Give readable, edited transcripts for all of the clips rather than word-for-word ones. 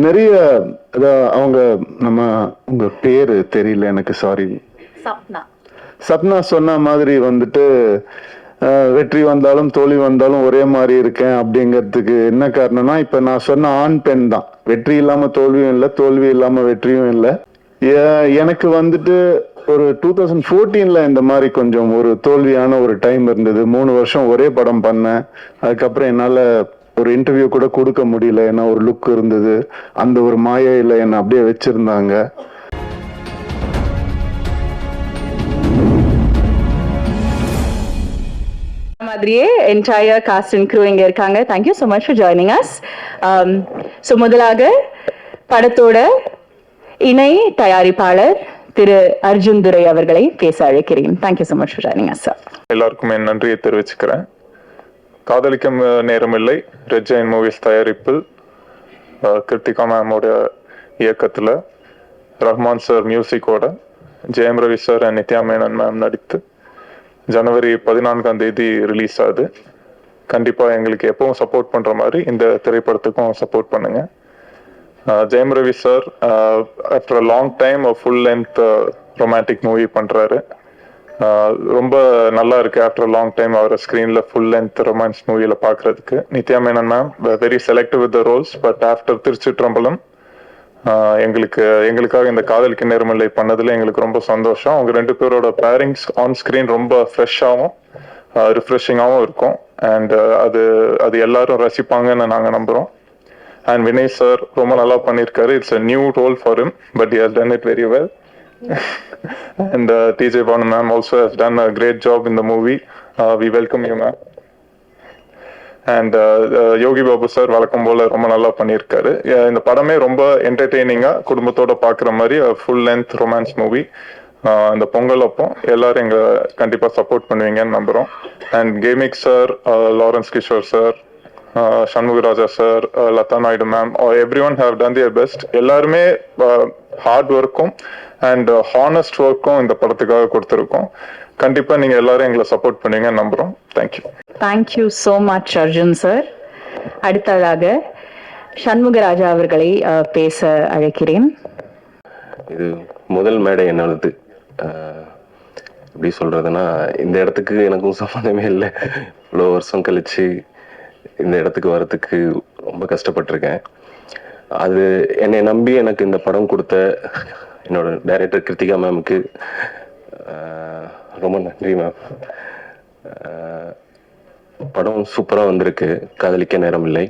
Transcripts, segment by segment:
நிறைய அவங்க நம்ம உங்க பேரு தெரியல எனக்கு, சாரி. சப்னா. சப்னா சொன்ன மாதிரி வந்துட்டு வெற்றி வந்தாலும் தோல்வி வந்தாலும் ஒரே மாதிரி இருக்கேன் அப்படிங்கிறதுக்கு என்ன காரணம்னா, இப்ப நான் சொன்ன ஆண் பெண் தான். வெற்றி இல்லாம தோல்வியும் இல்லை, தோல்வி இல்லாம வெற்றியும் இல்லை. எனக்கு வந்துட்டு ஒரு 2014 இந்த மாதிரி கொஞ்சம் ஒரு தோல்வியான ஒரு டைம் இருந்தது. 3 வருஷம் ஒரே படம் பண்ணேன். அதுக்கப்புறம் என்னால ஒரு இன்டர்வியூ கூட கொடுக்க முடியல. ஏன்னா ஒரு லுக் இருந்தது, அந்த ஒரு மாயையில என்னை அப்படியே வச்சிருந்தாங்க. மாதிரியே என்டையர் காஸ்ட் அண்ட் க்ரூ இங்க இருக்காங்க. Thank you so much for joining us. So முதலாக படத்தோட இணை தயாரிப்பாளர் திரு அர்ஜுன் துரை அவர்களை பேச அழைக்கிறேன். Thank you so much for joining us, sir. எல்லாருக்கும் என் நன்றியை தெரிவிச்சுக்கிறேன். காதலிக்க நேரமில்லை ரெட் ஜெயின் மூவிஸ் தயாரிப்பில் கிருத்திகா மேமோட இயக்கத்தில் ரஹ்மான் சார் மியூசிக்கோட Jayam Ravi sir and Nithya Menen ma'am நடித்து ஜனவரி 14 ரிலீஸ் ஆகுது. கண்டிப்பாக எங்களுக்கு எப்பவும் சப்போர்ட் பண்ணுற மாதிரி இந்த திரைப்படத்துக்கும் சப்போர்ட் பண்ணுங்க. Jayam Ravi sir after a long time full length romantic movie பண்ணுறாரு. ரொம்ப நல்லா இருக்கு ஆஃப்டர் லாங் டைம் அவரை ஸ்க்ரீனில் ஃபுல் லென்த் ரொமான்ஸ் மூவியில் பார்க்குறதுக்கு. Nithya Menen ma'am very selective with the roles, but after Thiruchitrambalam எங்களுக்காக இந்த காதலிக்க நேரமில்லை பண்ணதில் எங்களுக்கு ரொம்ப சந்தோஷம். அவங்க 2 பேரோட பேரிங்ஸ் ஆன் ஸ்க்ரீன் ரொம்ப ஃப்ரெஷ்ஷாகவும் ரிஃப்ரெஷிங்காகவும் இருக்கும். அண்ட் அது எல்லாரும் ரசிப்பாங்கன்னு நாங்கள் நம்புகிறோம். அண்ட் வினய் சார் ரொம்ப நல்லா பண்ணியிருக்காரு. It's a new role for him, but he has done it very well. And TJ Banu ma'am also has done a great job in the movie. We welcome you, ma'am. And Yogi Babu sir வழக்கம் போல ரொம்ப நல்லா பண்ணியிருக்காரு. இந்த படமே ரொம்ப என்டர்டெய்னிங்கா குடும்பத்தோட பார்க்குற மாதிரி ஃபுல் லென்த் ரொமான்ஸ் மூவி. இந்த பொங்கல் அப்போ எல்லாரும் எங்களை கண்டிப்பாக சப்போர்ட் பண்ணுவீங்கன்னு நம்புகிறோம். And Gavemic sir, Lawrence Kishore sir, Shanmugaraja sir, Latha Naidu ma'am, every one have done their best. எல்லாருமே ஹார்ட் ஒர்க்கும் அண்ட் ஹானஸ்ட் ஒர்க்கும் இந்த படத்துக்காக கொடுத்துருக்கோம். கண்டிப்பா நீங்க எல்லாரும் எங்களை சப்போர்ட் பண்ணுவீங்க நம்புறோம். Thank you. Thank you so much Arjun sir. அடுத்ததாக சண்முகராஜா அவர்களை பேச அழைக்கிறேன். இது முதல் மேடை என்னது, எப்படி சொல்றதுன்னா, இந்த இடத்துக்கு எனக்கும் சம்மந்தமே இல்லை. இவ்வளோ வருஷம் கழிச்சு இந்த இடத்துக்கு வர்றதுக்கு ரொம்ப கஷ்டப்பட்டிருக்கேன். அது என்னை நம்பி எனக்கு இந்த படம் கொடுத்த என்னோட டைரக்டர் கிருத்திகா மேமுக்கு ரொம்ப நன்றி மேம். படம் சூப்பராக வந்திருக்கு, காதலிக்க நேரம் இல்லை.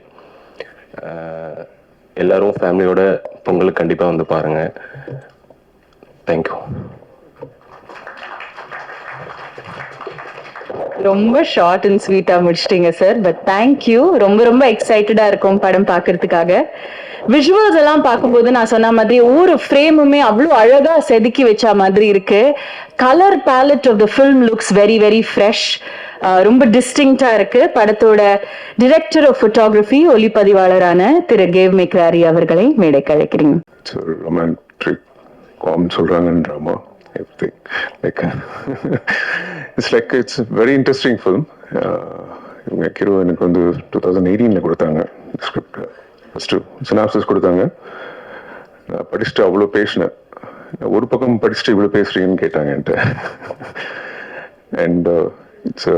எல்லாரும் ஃபேமிலியோட பொங்கலுக்கு கண்டிப்பாக வந்து பாருங்க. தேங்க்யூ. ரொம்ப ஷார்ட் அண்ட் ஸ்வீட்டா முடிச்சிட்டீங்க சார், பட் தேங்க்யூ. ரொம்ப ரொம்ப எக்ஸைட்டடா இருக்கும் படம் பார்க்கறதுக்காக. விஷுவல்ஸ் எல்லாம் பார்க்கும்போது நான் சொன்ன மாதிரி ஒவ்வொரு ஃப்ரேமுமே அவ்வளோ அழகா செதுக்கி வச்ச மாதிரி இருக்கு. Colour ballot of the film looks very very fresh, ரொம்ப டிஸ்டிங்டா இருக்கு. படத்தோட director of photography ஒளிப்பதிவாளரான Thiru cave மெக்ராரி அவர்களை மேடைக்கு அழைக்கிறீங்க. சொல்றாங்க everything like it's a very interesting film. இவங்க கிரு எனக்கு வந்து 2018 கொடுத்தாங்க ஸ்கிரிப்ட், ஃபர்ஸ்ட் சினாப்சிஸ் கொடுத்தாங்க. நான் படிச்சுட்டு அவ்வளோ பேசினேன். ஒரு பக்கம் படிச்சுட்டு இவ்வளோ பேசுறீங்கன்னு கேட்டாங்க என்கிட்ட. And it's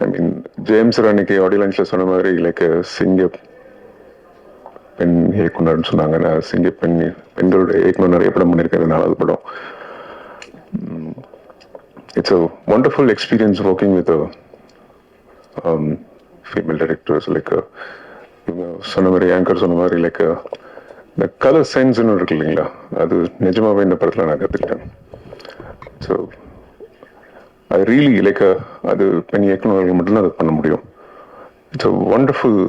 I mean James அன்னைக்கு ஆடியோ லான்ச்ல சொன்ன மாதிரி லைக் சிங்க பெண் இயக்குனர்னு சொன்னாங்க. நான் சிங்க பெண்களோட இயக்குனர் நிறைய படம் பண்ணியிருக்கேன், 4வது படம். It's a wonderful experience working with a female directors. Like சொன்ன மாதிரி ஆங்கர் சொன்ன மாதிரி லைக் இந்த கலர் சென்ஸ்ன்னு இருக்கு இல்லைங்களா, அது நிஜமாவே இந்த படத்தில் நான் கற்றுக்கிட்டேன். ஸோ அது ரியலி லைக் அது பெண் இயக்குநர்கள் மட்டும்தான் அதை பண்ண முடியும். It's a wonderful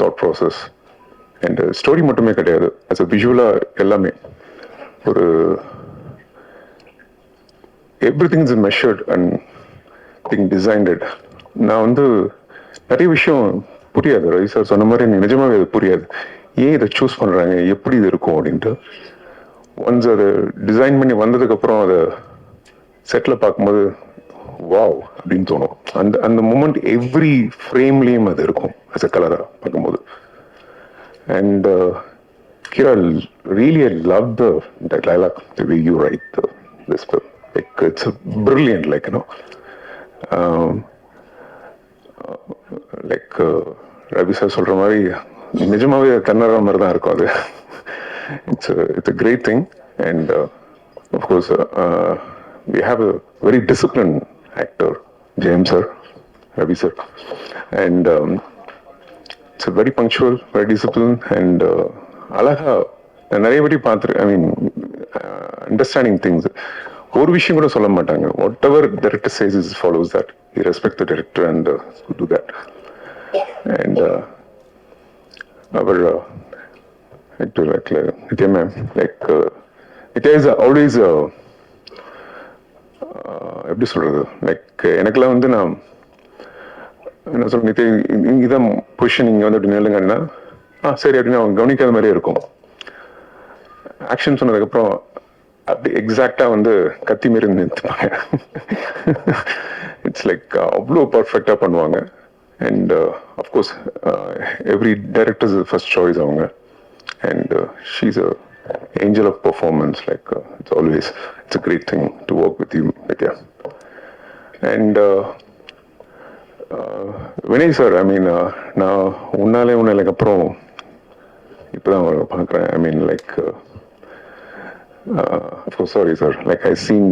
thought process. And story மட்டுமே கிடையாது, அஸ் அ விஷுவலாக எல்லாமே ஒரு everything is measured and being designed it. நான் வந்து நிறைய விஷயம் புரியாது, ரவி சார் சொன்ன மாதிரி நிஜமாவே அது புரியாது. ஏன் இதை சூஸ் பண்றாங்க, எப்படி இது இருக்கும் அப்படின்ட்டு. ஒன்ஸ் அதை டிசைன் பண்ணி வந்ததுக்கு அப்புறம் அதை செட்ல பார்க்கும்போது வாவ் அப்படின்னு தோணும். அந்த அந்த மூமெண்ட் எவ்ரி ஃப்ரேம்லயும் அது இருக்கும் as a கலரா பார்க்கும்போது. And Kira, really, I love the dialogue, the way you write this film. Like, it's brilliant, like, you know. Like, Ravi sir சொல்ற மாதிரி நிஜமாவே கன்னட மாதிரி தான் இருக்கும் அது. It's a great thing, and of course we have a very disciplined actor, James sir, Ravi sir, and it's a very punctual, very disciplined, and அழகா நிறைய வாட்டி பார்த்துருக்கேன். ஐ மீன் அண்டர்ஸ்டாண்டிங் திங்ஸ். ஒரு விஷயம் கூட சொல்ல மாட்டாங்க. What ever director says is follows that. He respect the director and do that. And our actor like Nitya ma'am, like Nitya is always எப்படி சொல்றது, லைக் எனக்குலாம் வந்து நான் என்ன சொல்ற, நித்யா இங்கதான் பொசிஷன் இங்கே வந்து அப்படி நில்லுங்கன்னா சரி அப்படின்னு அவங்க கவனிக்காத மாதிரியே இருக்கும். ஆக்ஷன் சொன்னதுக்கப்புறம் அப்படி எக்ஸாக்டா வந்து கத்தி மாரி நிறுத்துப்பாங்க. இட்ஸ் லைக் அவ்வளோ பர்ஃபெக்டா பண்ணுவாங்க. And of course every directors first choice அவங்க. And she's a angel of performance. Like it's always it's a great thing to work with you Nithya. And Vinay sir, I mean நான் உன்னாலே உன்னலைக்கு அப்புறம் இப்போதான் பார்க்குறேன். I mean like of course, sorry sir, like I've seen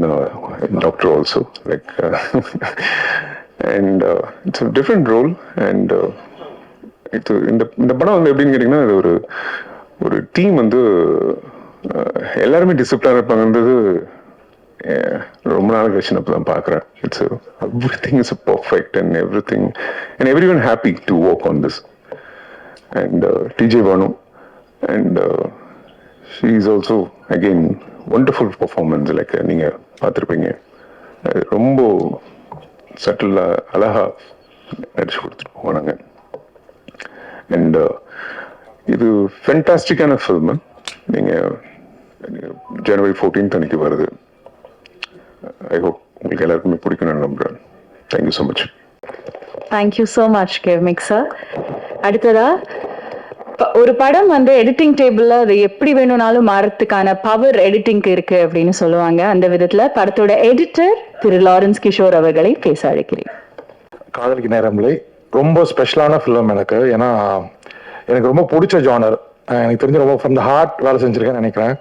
Doctor also, like and it's a different role, and இந்த படம் வந்து எப்படின்னு கேட்டிங்கன்னா, இது ஒரு டீம் வந்து எல்லாருமே டிசிப்ளினாக இருப்பாங்கன்றது ரொம்ப நாள் கழிச்சு நான் தான் பார்க்குறேன். It's everything is perfect and everything and every one happy to work on this. And TJ Banu, and she is also again wonderful performance. like நீங்க பார்த்துருப்பீங்க, ரொம்ப சட்டிலா அழகா நடிச்சு கொடுத்துட்டு போனாங்க. அண்ட் இது ஃபென்டாஸ்டிக்கான ஃபில்ம். நீங்க ஜனவரி 14th அன்னைக்கு வருது. ஐ ஹோப் உங்களுக்கு எல்லாருக்குமே பிடிக்கணும்னு நம்புறேன். Thank you so much. Thank you so much Gavemic sir. அடுத்ததா, ஒரு படம் வந்து எடிட்டிங் டேபிள்ல அது எப்படி வேணும்னாலும் மாறத்துக்கான பவர் எடிட்டிங்க்கு இருக்கு அப்படின்னு சொல்லுவாங்க. அந்த விதத்துல படத்தோட எடிட்டர் திரு லாரன்ஸ் கிஷோர் அவர்களை பேச அழைக்கிறேன். காதலிக்கு நேரமில்லை ரொம்ப ஸ்பெஷலான ஃபிலிம் எனக்கு. ஏன்னா எனக்கு ரொம்ப பிடிச்ச ஜானர். எனக்கு தெரிஞ்சு ரொம்ப ஃப்ரம் த ஹார்ட் வேலை செஞ்சிருக்கேன்னு நினைக்கிறேன்.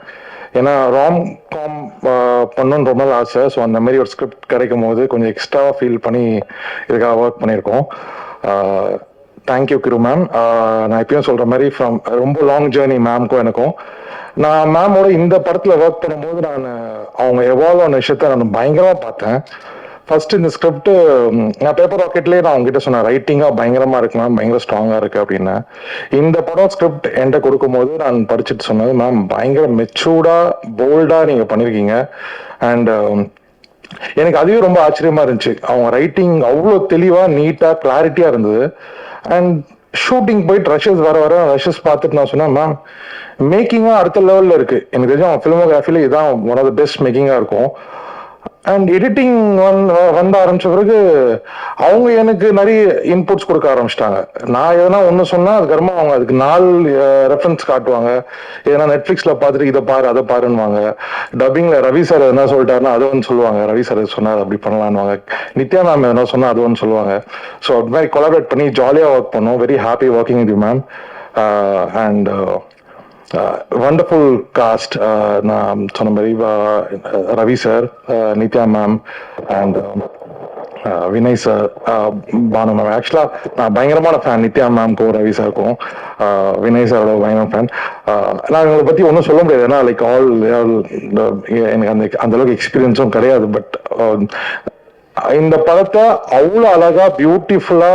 ஏன்னா ராம் காம் பண்ணணும்னு ரொம்ப நாள் ஆசை. ஸோ அந்த மாதிரி ஒரு ஸ்கிரிப்ட் கிடைக்கும் போது கொஞ்சம் எக்ஸ்ட்ராவாக ஃபீல் பண்ணி இதுக்காக ஒர்க் பண்ணியிருக்கோம். தேங்க்யூ கிரு மேம். நான் இப்பயும் சொல்ற மாதிரி ஃப்ரம் ரொம்ப லாங் ஜேர்னி மேம்க்கும் எனக்கும். நான் மேமோட இந்த படத்துல ஒர்க் பண்ணும்போது நான் அவங்க எவால்வ் ஆன விஷயத்த நான் பயங்கரமா பார்த்தேன். ஃபர்ஸ்ட் இந்த ஸ்கிரிப்ட் நான் பேப்பர் ராக்கெட்லேயே நான் அவங்ககிட்ட சொன்னேன், ரைட்டிங்காக பயங்கரமா இருக்கு மேம், பயங்கர ஸ்ட்ராங்கா இருக்கு அப்படின்னு. இந்த படம் ஸ்கிரிப்ட் என்கிட்ட கொடுக்கும்போது நான் படிச்சுட்டு சொன்னது, மேம் பயங்கர மெச்சூர்டா போல்டா நீங்க பண்ணிருக்கீங்க. அண்ட் எனக்கு அதுவே ரொம்ப ஆச்சரியமா இருந்துச்சு. அவங்க ரைட்டிங் அவ்வளோ தெளிவா நீட்டா கிளாரிட்டியா இருந்தது. அண்ட் ஷூட்டிங் போயிட்டு ரஷஸ் வர ரஷஸ் பார்த்துட்டு நான் சொன்னேன், மேம் மேக்கிங்கா அடுத்த லெவல்ல இருக்கு. எனக்கு தெரிஞ்சு அவங்க ஃபிலிமோகிராஃபில இதுதான் ஒன் ஆஃப் த பெஸ்ட் மேக்கிங்கா இருக்கும். அண்ட் எடிட்டிங் வந்த ஆரம்பிச்ச பிறகு அவங்க எனக்கு நிறைய இன்புட்ஸ் கொடுக்க ஆரம்பிச்சிட்டாங்க. நான் எதனா ஒன்று சொன்னா அதுக்கப்புறமா அவங்க அதுக்கு 4 ரெஃபரன்ஸ் காட்டுவாங்க. ஏன்னா நெட்ஃபிளிக்ஸ்ல பார்த்துட்டு இதை பாரு அதை பாருன்னுவாங்க. டப்பிங்ல ரவி சார் எதனா சொல்லிட்டாருன்னா அது ஒன்று சொல்லுவாங்க, ரவி சார் சொன்னார் அப்படி பண்ணலான்னுவாங்க. நித்யா மேம் எதனா சொன்னா அது ஒன்று சொல்லுவாங்க. ஸோ அது மாதிரி கொலாபரேட் பண்ணி ஜாலியாக ஒர்க் பண்ணோம். Very happy working with you ma'am. And wonderful cast. நான் சொன்ன மாதிரி Ravi sir, Nithya ma'am and Vinay sir, Banu ma'am. ஆக்சுவலா நான் பயங்கரமான ஃபேன் நித்யா மேம்க்கும் ரவி சாருக்கும். வினய் சாரோட பயங்கர ஃபேன். நான் இவங்களை பத்தி ஒன்றும் சொல்ல முடியாது, ஏன்னா லைக் ஆல் எனக்கு அந்த அளவுக்கு எக்ஸ்பீரியன்ஸும் கிடையாது. பட் இந்த படத்தை அவ்வளோ அழகா பியூட்டிஃபுல்லா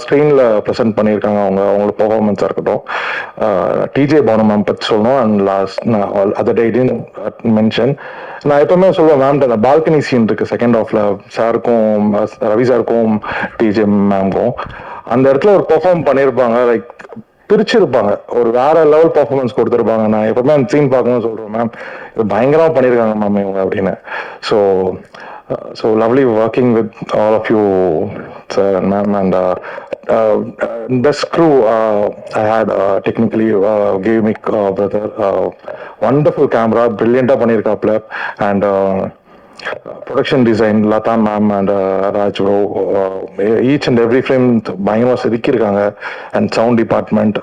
ஸ்க்ரீன்ல ப்ரெசென்ட் பண்ணியிருக்காங்க. அவங்களோட பெர்ஃபார்மன்ஸா இருக்கட்டும். டிஜே பானு மேம் பத்தி சொல்லணும். And last other day mention, நான் எப்பவுமே சொல்லுவேன் மேம், அந்த பால்கனி சீன் இருக்கு செகண்ட் ஹாஃப்ல சாருக்கும் ரவி சாருக்கும் டிஜே மேம்க்கும். அந்த இடத்துல ஒரு பெர்ஃபார்ம் பண்ணியிருப்பாங்க, லைக் பிரிச்சிருப்பாங்க, ஒரு வேற லெவல் பர்ஃபார்மன்ஸ் கொடுத்துருப்பாங்க. நான் எப்பவுமே அந்த சீன் பார்க்கணும்னு சொல்றேன், மேம் இது பயங்கரமா பண்ணியிருக்காங்க மேம் இவங்க அப்படின்னு. So So lovely working with all of you, sir and ma'am, and this crew I had technically gave me brother wonderful camera, brilliant பண்ணிருக்காப்ல, and production design Lata ma'am and Raj bro, each and every frame பயங்கரமா செதுக்கியிருக்காங்க, and sound department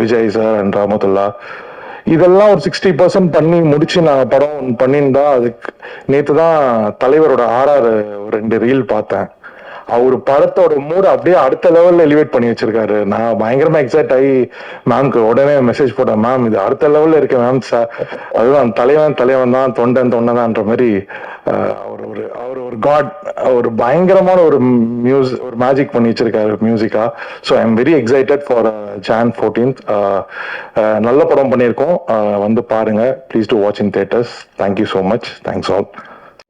Vijay sir and Ramatullah. இதெல்லாம் ஒரு 60% பண்ணி முடிச்சு நான் படம் பண்ணியிருந்தா, அதுக்கு நேற்று தான் தலைவரோட ஆர்ஆர் 2 ரீல் பார்த்தேன். அவர் படத்தோட மூடு அப்படியே அடுத்த லெவல்ல எலிவேட் பண்ணி வச்சிருக்காரு. நான் பயங்கரமா எக்ஸைட் ஆகி மேம்க்கு உடனே மெசேஜ் போட்டேன், மேம் இது அடுத்த லெவல்ல இருக்கு மேம், சார் அதுதான் தலைவன் தான், தொண்டன்தான்ற மாதிரி அவர் ஒரு காட், ஒரு பயங்கரமான ஒரு மேஜிக் பண்ணி வச்சிருக்காரு மியூசிக்கா. So I am very excited for Jan 14th. நல்ல படம் பண்ணியிருக்கோம், வந்து பாருங்க. Please to watch in theatres. Thank you so much. Thanks all.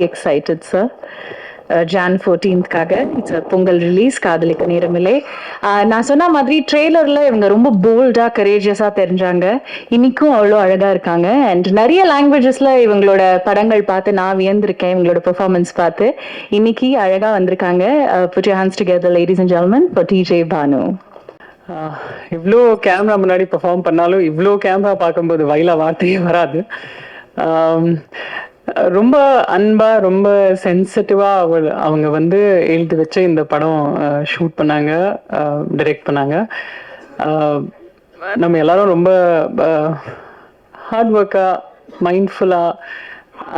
Excited sir. Jan 14th it's Pongal release Kadhalikka Neramillai. நான் சொன்ன மாதிரி ட்ரெய்லர்ல இவங்க ரொம்ப போல்டா கரேஜியஸா தெரிஞ்சாங்க. இன்னைக்கும் அவ்வளோ அழகா இருக்காங்க. அண்ட் நிறைய லாங்குவேஜஸ்ல இவங்களோட படங்கள் பார்த்து நான் வியந்திருக்கேன், இவங்களோட பெர்ஃபார்மன்ஸ் பார்த்து. இன்னைக்கு அழகா வந்திருக்காங்க. Put your hands together, ladies and gentlemen, for TJ Banu. இவ்வளோ கேமரா முன்னாடி பெர்ஃபார்ம் பண்ணாலும் இவ்வளோ கேமரா பார்க்கும்போது வயலா வார்த்தையே வராது. ரொம்ப அன்பா, ரொம்ப சென்சிட்டிவா அவங்க வந்து எழுதி வச்சு இந்த படம் ஷூட் பண்ணாங்க, டைரக்ட் பண்ணாங்க. நம்ம எல்லாரும் ரொம்ப ஹார்ட் ஒர்க்கா, மைண்ட்ஃபுல்லா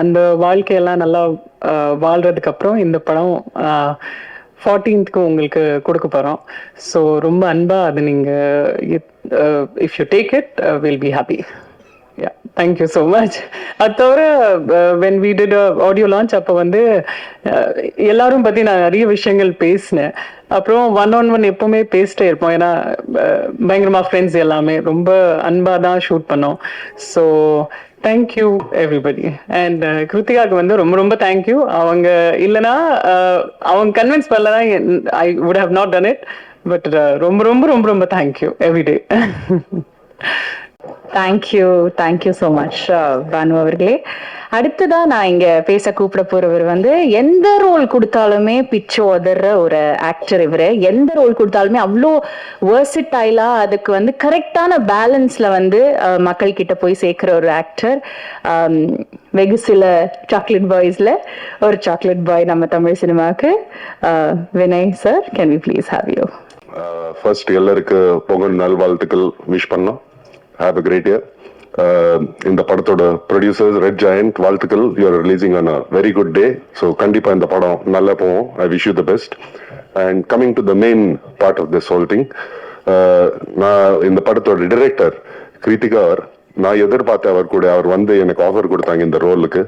அந்த வாழ்க்கையெல்லாம் நல்லா வாழ்றதுக்கு அப்புறம் இந்த படம் 14th உங்களுக்கு கொடுக்க போறோம். ஸோ ரொம்ப அன்பா அது நீங்க if you take it will be happy. Yeah, thank you so much. அது தவிர when we did a audio launch அப்போ வந்து எல்லாரும் பற்றி நான் நிறைய விஷயங்கள் பேசினேன். அப்புறம் 1-on-1 எப்பவுமே பேசிட்டே இருப்போம், ஏன்னா பயங்கரமாக ஃப்ரெண்ட்ஸ் எல்லாமே ரொம்ப அன்பாக தான் ஷூட் பண்ணோம். So thank you everybody. அண்ட் கிருத்திகாவுக்கு வந்து ரொம்ப ரொம்ப தேங்க்யூ. அவங்க இல்லைன்னா அவங்க கன்வின்ஸ் பண்ணலன்னா I would have not done it. But ரொம்ப ரொம்ப ரொம்ப ரொம்ப thank you everyday. Thank you so much Banu அவர்களே. அடுத்ததா நான் இங்க பேச கூப்பிட போறவர் வந்து எந்த ரோல் கொடுத்தாலுமே பிச்சு உதற ஒரு ஆக்டர். இவரு எந்த ரோல் கொடுத்தாலுமே அவ்வளோ வெர்சிட்டைலா அதுக்கு வந்து கரெக்டான பேலன்ஸ்ல வந்து மக்கள் கிட்ட போய் சேர்க்கிற ஒரு ஆக்டர். வெகு சில சாக்லேட் பாய்ஸ்ல ஒரு சாக்லேட் பாய் நம்ம தமிழ் சினிமாவுக்கு. Vinay sir, can we please have you? First எல்லாருக்கு பொங்கல் நல்வாழ்த்துக்கள் விஷ் பண்ணோம். Have a great year. இந்த படத்தோட ப்ரொடியூசர்ஸ் ரெட் ஜாயண்ட் வாழ்த்துக்கள். You are releasing on a very good day. So கண்டிப்பாக இந்த படம் நல்லா போவோம். I wish you the best. And coming to the main part of this whole thing, நான் இந்த படத்தோட டிரெக்டர் கிருத்திகா நான் எதிர்பார்த்தேன். அவர் வந்து எனக்கு ஆஃபர் கொடுத்தாங்க இந்த ரோலுக்கு.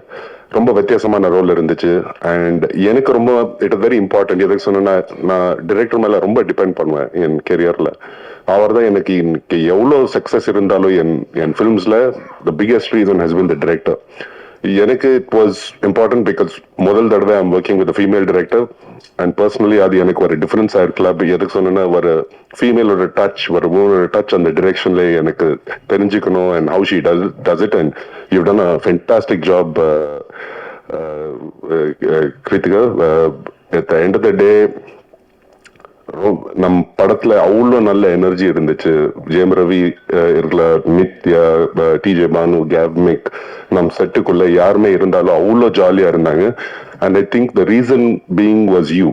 ரொம்ப வித்தியாசமான ரோல் இருந்துச்சு. அண்ட் எனக்கு ரொம்ப இட் இஸ் வெரி இம்பார்ட்டன்ட். எதுக்கு சொன்னா, நான் டிரெக்டர் மேல ரொம்ப டிபெண்ட் பண்ணுவேன் என் கெரியர்ல. அவர் தான் எனக்கு இன்னைக்கு எவ்வளோ சக்சஸ் இருந்தாலும் என் ஃபிலிம்ஸ்ல the biggest reason has been the director. எனக்கு இட் வாஸ் இம்பார்ட்டன்ட் பிகாஸ் முதல் தடவை I'm working with female director. And personally அது எனக்கு ஒரு டிஃபரன்ஸாக இருக்கலாம். எதுக்கு சொன்னா, ஒரு ஃபீமேலோட டச், ஒரு உமனோட டச் அந்த டிரெக்ஷன்ல எனக்கு தெரிஞ்சுக்கணும். And how she does it. And you done a fantastic job Kiruthiga. At the end of the day நம் படத்துல அவ்வளோ நல்ல எனர்ஜி இருந்துச்சு. ஜெயம் ரவி இருக்கலாம், நித்யா, டிஜே பானு, கேவ்மிக், நம் செட்டுக்குள்ள யாருமே இருந்தாலும் அவ்வளோ ஜாலியா இருந்தாங்க. And I think the reason being was you.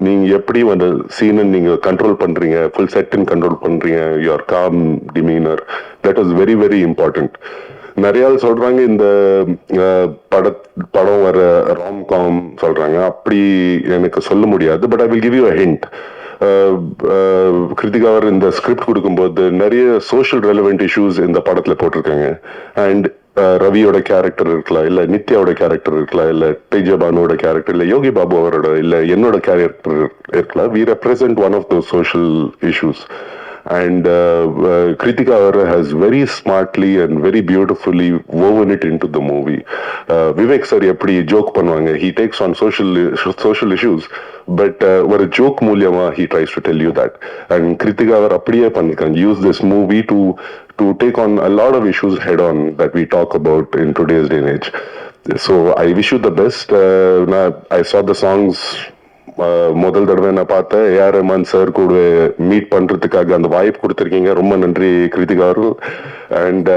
நீங்க எப்படி அந்த சீனை நீங்க கண்ட்ரோல் பண்றீங்க, ஃபுல் செட்டின் கண்ட்ரோல் பண்றீங்க, your calm demeanour, that was very very important. நிறைய சொல்றாங்க இந்த படம் வர ராம்காம் சொல்றாங்க. அப்படி எனக்கு சொல்ல முடியாது. But I will give you a hint. Kiruthiga அவர் இந்த ஸ்கிரிப்ட் கொடுக்கும்போது நிறைய சோஷியல் ரெலவெண்ட் இஷ்யூஸ் இந்த படத்துல போட்டிருக்காங்க. அண்ட் ரவியோட கேரக்டர் இருக்கலாம், இல்ல நித்யாவோட கேரக்டர் இருக்கலாம், இல்ல தேஜபானுவோட கேரக்டர், இல்ல யோகி பாபு அவரோட, இல்ல என்னோட கேரக்டர் இருக்கலாம். We represent one of the social issues. And Kritika has very smartly and very beautifully woven it into the movie. Vivek sir eppadi joke பண்ணுவாங்க, he takes on social issues, but ஒரு joke மூலமா he tries to tell you that. And Kritika அப்படியே பண்ணிருக்காங்க. Use this movie to take on a lot of issues head on that we talk about in today's day and age. So I wish you the best. நான் ஐ saw the songs முதல் தடவை நான் பார்த்தேன். AR Rahman sir கூட meet பண்றதுக்காக அந்த வாய்ப்பு கொடுத்துருக்கீங்க. ரொம்ப நன்றி கிருத்திகா அவர்கள். அண்ட்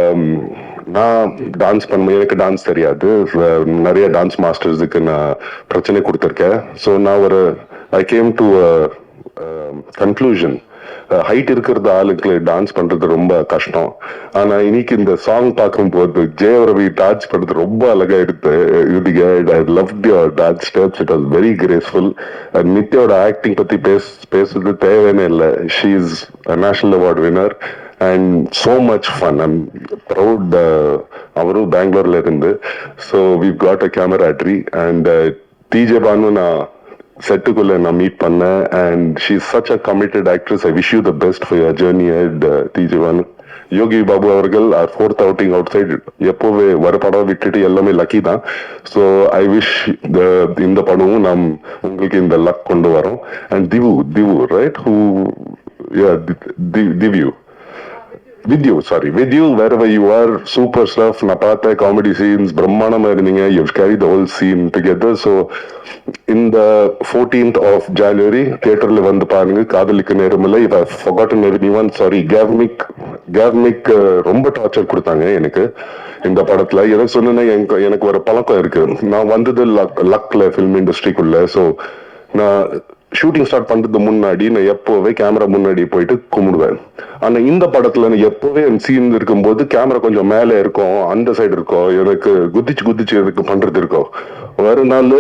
நான் டான்ஸ் எனக்கு டான்ஸ் தெரியாது. நிறைய டான்ஸ் மாஸ்டர்ஸுக்கு நான் பிரச்சனை கொடுத்துருக்கேன். ஸோ நான் I came to conclusion, height இருக்கிறது ஆளுக்கு டான்ஸ் பண்றது ரொம்ப கஷ்டம். ஆனா இன்னைக்கு இந்த சாங் பார்க்கும்போது ஜெயரவி டான்ஸ் பண்றது ரொம்ப அழகா இருக்கு. I loved your dance steps, it was very graceful. நித்யாவோட ஆக்டிங் பத்தி பேசுறது தேவையே இல்லை. She is national award winner and so much fun. I'm proud. அவரும் பெங்களூர்ல இருந்து. So we've got a camaraderie and TJ Bhanu நான் செட்டுக்குள்ள நான் மீட் பண்ணேன். And she is such a committed actress. I wish you the best for your journey at TJ Bhanu. Yogi Babu அவர்கள் are 4th outing outside. எப்போவே வர படம் விட்டுட்டு எல்லாமே லக்கி தான். ஸோ ஐ விஷ் இந்த படமும் நாம் உங்களுக்கு இந்த லக் கொண்டு வரோம். அண்ட் திவு ரைட் ஹூ திவ்யூ with you wherever you are, super stuff. நான் பார்த்த காமெடி சீன்ஸ் பிரம்மாண்டமா இருந்தீங்க. you've carried the whole scene together. So இந்த 14th of January தியேட்டர்ல வந்து பாருங்க காதலிக்க நேரமில்லை. if I've forgotten anyone, sorry. கேவ்மிக் ரொம்ப டார்ச்சர் கொடுத்தாங்க எனக்கு இந்த படத்துல. எனக்கு சொன்னா எனக்கு ஒரு பழக்கம் இருக்கு. நான் வந்தது லக்ல ஃபிலிம் இண்டஸ்ட்ரிக்குள்ள. ஸோ நான் ஷூட்டிங் ஸ்டார்ட் பண்றது முன்னாடி நான் எப்போவே கேமரா முன்னாடி போயிட்டு கும்பிடுவேன். ஆனா இந்த படத்துல நான் எப்போவே என் சீன் இருக்கும்போது கேமரா கொஞ்சம் மேலே இருக்கும், அந்த சைடு இருக்கும். எனக்கு குதிச்சு எனக்கு பண்றது இருக்கும். ஒரு நாள்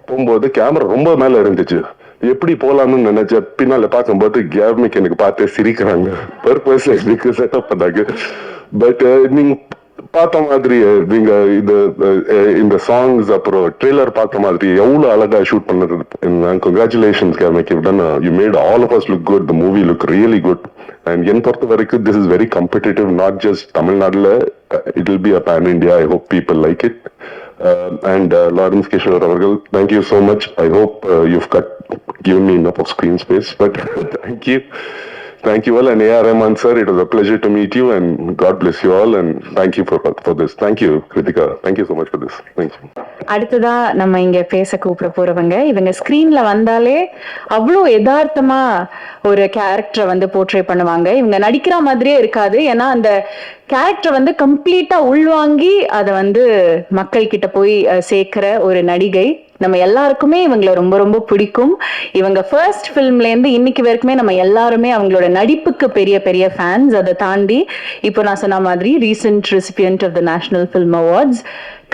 போகும்போது கேமரா ரொம்ப மேல இருந்துச்சு. எப்படி போலாம்னு நினைச்ச பின்னால பார்க்கும்போது கேவ்மிக் எனக்கு பார்த்து சிரிக்கிறாங்க. பர்பஸ் எனக்கு செட்டப் பண்ணாங்க. பட் நீங்க பார்த்த மாதிரி நீங்க இந்த சாங்ஸ் அப்புறம் ட்ரெய்லர் பார்த்த மாதிரி எவ்வளவு அழகா ஷூட் பண்ணது. Congratulations Gavemic. You made all of us look good. The movie look really good. And என் பொறுத்த வரைக்கும் this is very competitive. Not just தமிழ்நாடுல, it will be a pan India. I hope people like it. And Lawrence Kishore அவர்கள், thank you so much. I hope you've given me enough of screen space, but thank you. Thank you all. And A.R. Rahman sir, it was a pleasure to meet you, and God bless you all, and thank you for this. Thank you Kritika, thank you so much for this. Thank you. அடுத்ததா நம்ம இங்க பேச கூப்பிட போறவங்க, இவங்க ஸ்கிரீன்ல வந்தாலே அவ்வளோ யதார்த்தமா ஒரு கேரக்டரை வந்து போர்ட்ரே பண்ணுவாங்க. இவங்க நடிக்கிற மாதிரியே இருக்காது. ஏன்னா அந்த கேரக்டர் வந்து கம்ப்ளீட்டா உள்வாங்கி அதை வந்து மக்கள் கிட்ட போய் சேர்க்கிற ஒரு நடிகை. நம்ம எல்லாருக்குமே இவங்களை ரொம்ப ரொம்ப பிடிக்கும். இவங்க ஃபர்ஸ்ட் ஃபிலிம்ல இருந்து இன்னைக்கு வரைக்குமே நம்ம எல்லாருமே அவங்களோட நடிப்புக்கு பெரிய பெரிய ஃபேன்ஸ். அதை தாண்டி இப்போ நான் சொன்ன மாதிரி recent recipient of the national film awards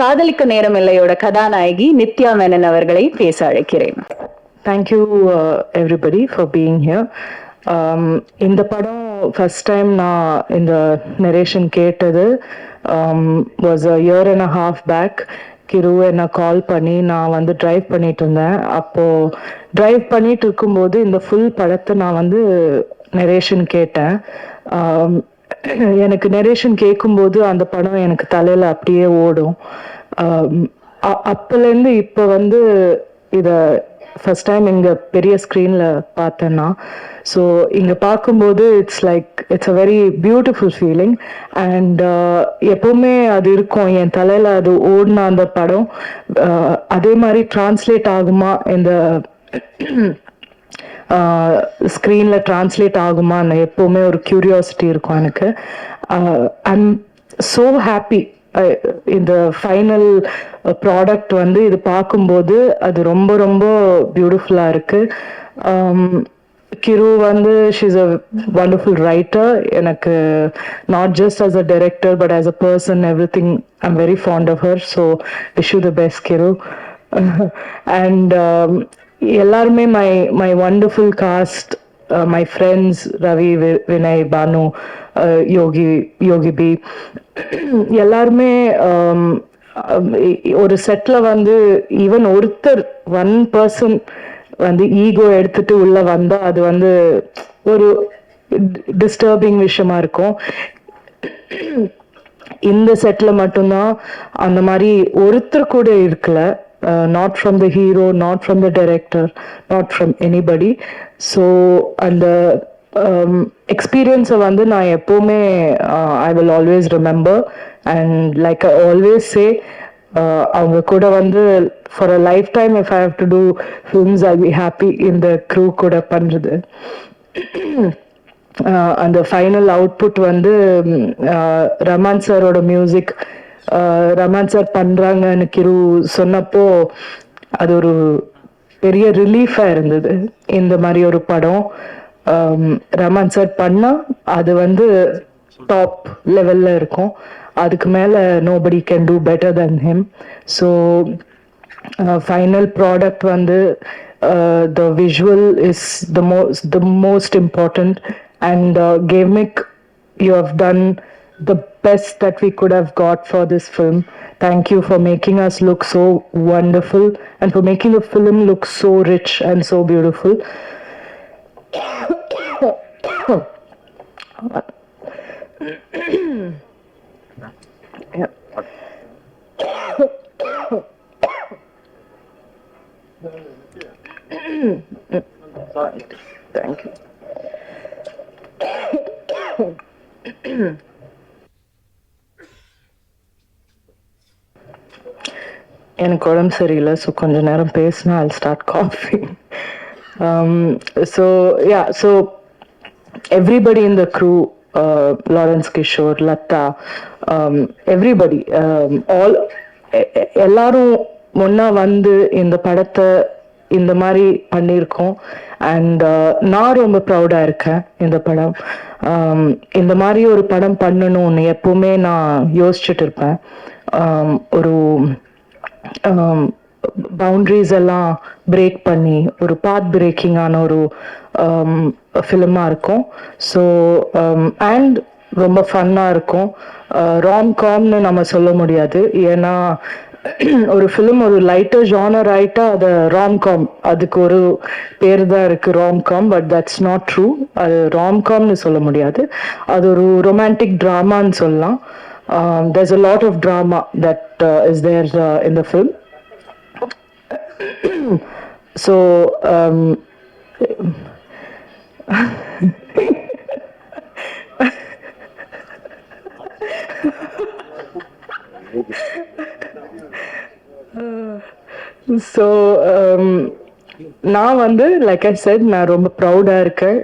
காதலிக்க நேரம் இல்லையோட கதாநாயகி நித்யா மேனன் அவர்களை பேச அழைக்கிறேன். Thank you everybody for being here. இந்த படம் ஃபர்ஸ்ட் டைம் நான் இந்த நரேஷன் கேட்டது was a year and a half back. Kiru என்னை கால் பண்ணி நான் வந்து டிரைவ் பண்ணிட்டு இருந்தேன். அப்போது டிரைவ் பண்ணிட்டு இருக்கும்போது இந்த ஃபுல் படத்தை நான் வந்து நரேஷன் கேட்டேன். எனக்கு நரேஷன் கேட்கும்போது அந்த படம் எனக்கு தலையில் அப்படியே ஓடும். அப்போலேருந்து இப்போ வந்து இதை ஃபர்ஸ்ட் டைம் இங்கே பெரிய ஸ்க்ரீனில் பார்த்தேன்னா, ஸோ இங்கே பார்க்கும்போது it's a very beautiful feeling. And எப்போவுமே அது இருக்கும் என் தலையில், அது ஓடின அந்த படம் அதே மாதிரி டிரான்ஸ்லேட் ஆகுமா, இந்த ஸ்க்ரீனில் டிரான்ஸ்லேட் ஆகுமான்னு எப்போவுமே ஒரு க்யூரியாசிட்டி இருக்கும் எனக்கு. ஐ எம் ஸோ ஹாப்பி இந்த ஃபைனல் ப்ராடக்ட் வந்து இது பார்க்கும்போது அது ரொம்ப ரொம்ப பியூட்டிஃபுல்லாக இருக்கு. கிரு வந்து ஷீஸ் அ வண்டர்ஃபுல் ரைட்டர். எனக்கு not just as a director but as a person everything I am very fond of her. So wish you the best Kiru. And எல்லாருமே my wonderful cast, my friends Ravi, Vinay, Banu, Yogi B, எல்லாருமே ஒரு செட்ல வந்து even ஒருத்தர் one person வந்து ego எடுத்துட்டு உள்ள வந்தா அது வந்து ஒரு டிஸ்டர்பிங் விஷயமா இருக்கும். இந்த செட்ல மட்டும்தான் அந்த மாதிரி ஒருத்தர் கூட இருக்கல. Not from the hero, not from the director, not from anybody. So அந்த experience வந்து நான் எப்போவுமே I will always remember. And like I always say, அவங்க கூட வந்து for a lifetime if I have to do films I be happy இந்த crew கூட பண்றது. அந்த ஃபைனல் அவுட்புட் வந்து ரமான் சாரோட மியூசிக் ரமான் சார் பண்றாங்கன்னு கிரு சொன்னப்போ அது ஒரு பெரிய ரிலீஃபா இருந்தது. இந்த மாதிரி ஒரு படம் ரமான் சார் பண்ணா அது வந்து டாப் லெவல்ல இருக்கும். அதுக்கு மேல nobody can do better than him. So final product வந்து the visual is the most important, and Gamik, you have done the best that we could have got for this film. Thank you for making us look so wonderful and for making the film look so rich and so beautiful. Yeah. Thank you. எனக்கு உடம்பு சரியில்லை, so கொஞ்ச நேரம் பேசினா I'll start coughing. So everybody in the crew, Lawrence Kishore, Latta, everybody, all எல்லாரும் ஒன்னா வந்து இந்த படத்தை இந்த மாதிரி பண்ணியிருக்கோம். அண்ட் நான் ரொம்ப ப்ரௌடா இருக்கேன். இந்த படம் இந்த மாதிரி ஒரு படம் பண்ணணும்னு எப்பவுமே நான் யோசிச்சுட்டு இருப்பேன். ஒரு பவுண்டரிஸ் எல்லாம் பிரேக் பண்ணி ஒரு பாத் பிரேக்கிங்கான ஒரு ஃபிலிமா இருக்கும். ஸோ அண்ட் ரொம்ப ஃபன்னாக இருக்கும். ராம்காம்னு நம்ம சொல்ல முடியாது, ஏன்னா ஒரு ஃபிலிம் ஒரு லைட்டர் ஜானர் ஆயிட்டா அது ராம்காம், அதுக்கு ஒரு பேர் தான் இருக்கு romcom, but that's not true. அது ராம்காம்னு சொல்ல முடியாது, அது ஒரு ரொமான்டிக் ட்ராமான்னு சொல்லலாம். there's a lot of drama that is there in the film. So நான் வந்து லைக் ஐ செட் நான் ரொம்ப ப்ரௌடா இருக்கேன்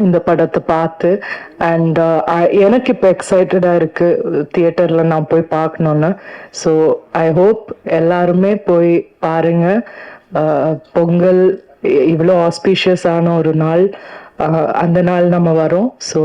இந்த படத்தை பார்த்து. அண்ட் எனக்கு இப்போ எக்ஸைட்டடா இருக்கு தியேட்டர்ல நான் போய் பார்க்கணுன்னு. ஸோ ஐ ஹோப் எல்லாருமே போய் பாருங்க. பொங்கல் இவ்வளோ ஆஸ்பீஷியஸான ஒரு நாள், அந்த நாள் நம்ம வரோம். So